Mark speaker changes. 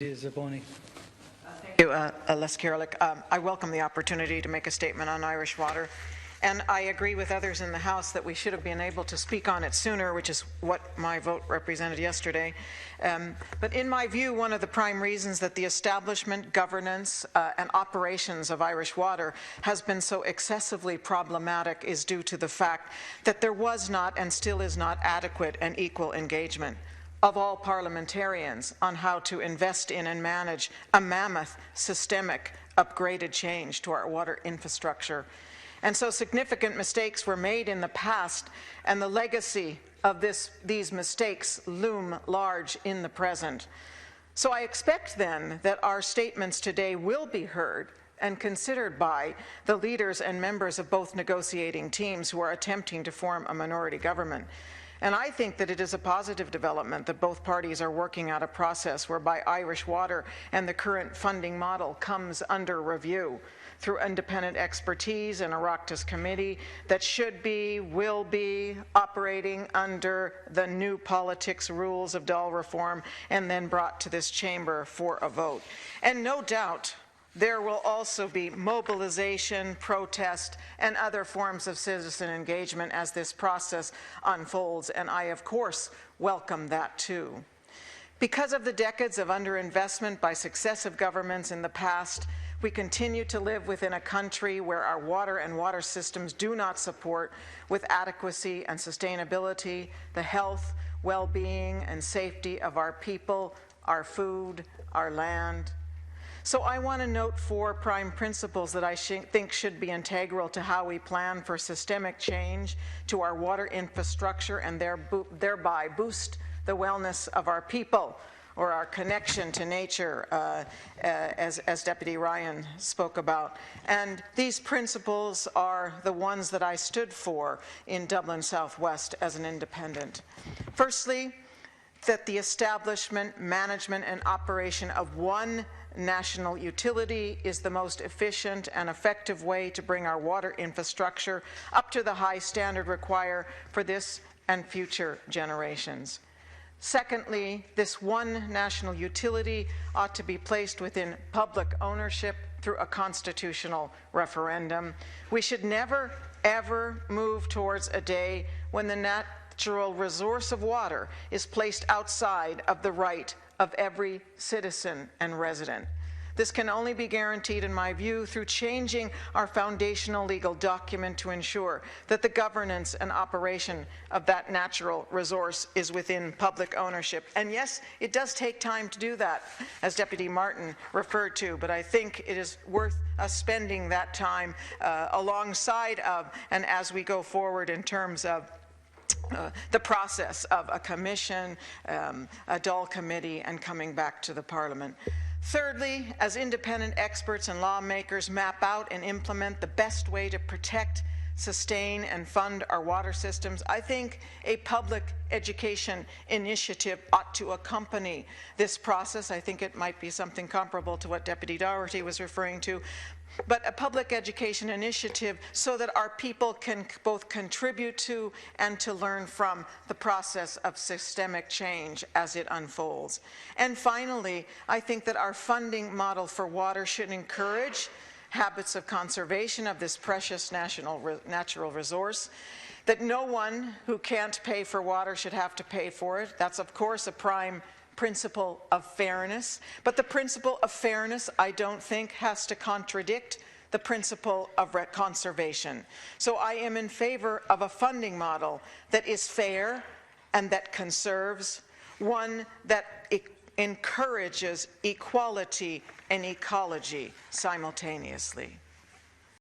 Speaker 1: Zaboni.
Speaker 2: Thank you, Les Kerlik. I welcome the opportunity to make a statement on Irish water, and I agree with others in the House that we should have been able to speak on it sooner, which is what my vote represented yesterday. But in my view, one of the prime reasons that the establishment, governance, and operations of Irish water has been so excessively problematic is due to the fact that there was not and still is not adequate and equal engagement of all parliamentarians on how to invest in and manage a mammoth, systemic, upgraded change to our water infrastructure. And so significant mistakes were made in the past, and the legacy of these mistakes loom large in the present. So I expect then that our statements today will be heard and considered by the leaders and members of both negotiating teams who are attempting to form a minority government. And I think that it is a positive development that both parties are working out a process whereby Irish water and the current funding model comes under review through independent expertise and a Oireachtas committee that should be, will be operating under the new politics rules of Dáil reform and then brought to this chamber for a vote. And no doubt, there will also be mobilization, protest, and other forms of citizen engagement as this process unfolds, and I, of course, welcome that too. Because of the decades of underinvestment by successive governments in the past, we continue to live within a country where our water and water systems do not support with adequacy and sustainability the health, well-being, and safety of our people, our food, our land. So I want to note 4 prime principles that I think should be integral to how we plan for systemic change to our water infrastructure and thereby boost the wellness of our people or our connection to nature, as Deputy Ryan spoke about. And these principles are the ones that I stood for in Dublin Southwest as an independent. Firstly, that the establishment, management, and operation of one national utility is the most efficient and effective way to bring our water infrastructure up to the high standard required for this and future generations. Secondly, this one national utility ought to be placed within public ownership through a constitutional referendum. We should never, ever move towards a day when the natural resource of water is placed outside of the right of every citizen and resident. This can only be guaranteed, in my view, through changing our foundational legal document to ensure that the governance and operation of that natural resource is within public ownership. And yes, it does take time to do that, as Deputy Martin referred to, but I think it is worth us spending that time alongside of and as we go forward in terms of the process of a commission, a Dáil committee, and coming back to the Parliament. Thirdly, as independent experts and lawmakers map out and implement the best way to protect, sustain, and fund our water systems, I think a public education initiative ought to accompany this process. I think it might be something comparable to what Deputy Doherty was referring to, but a public education initiative so that our people can both contribute to and to learn from the process of systemic change as it unfolds. And finally, I think that our funding model for water should encourage habits of conservation of this precious natural resource, that no one who can't pay for water should have to pay for it. That's, of course, a prime principle of fairness, but the principle of fairness, I don't think, has to contradict the principle of conservation. So I am in favor of a funding model that is fair and that conserves, one that encourages equality and ecology simultaneously.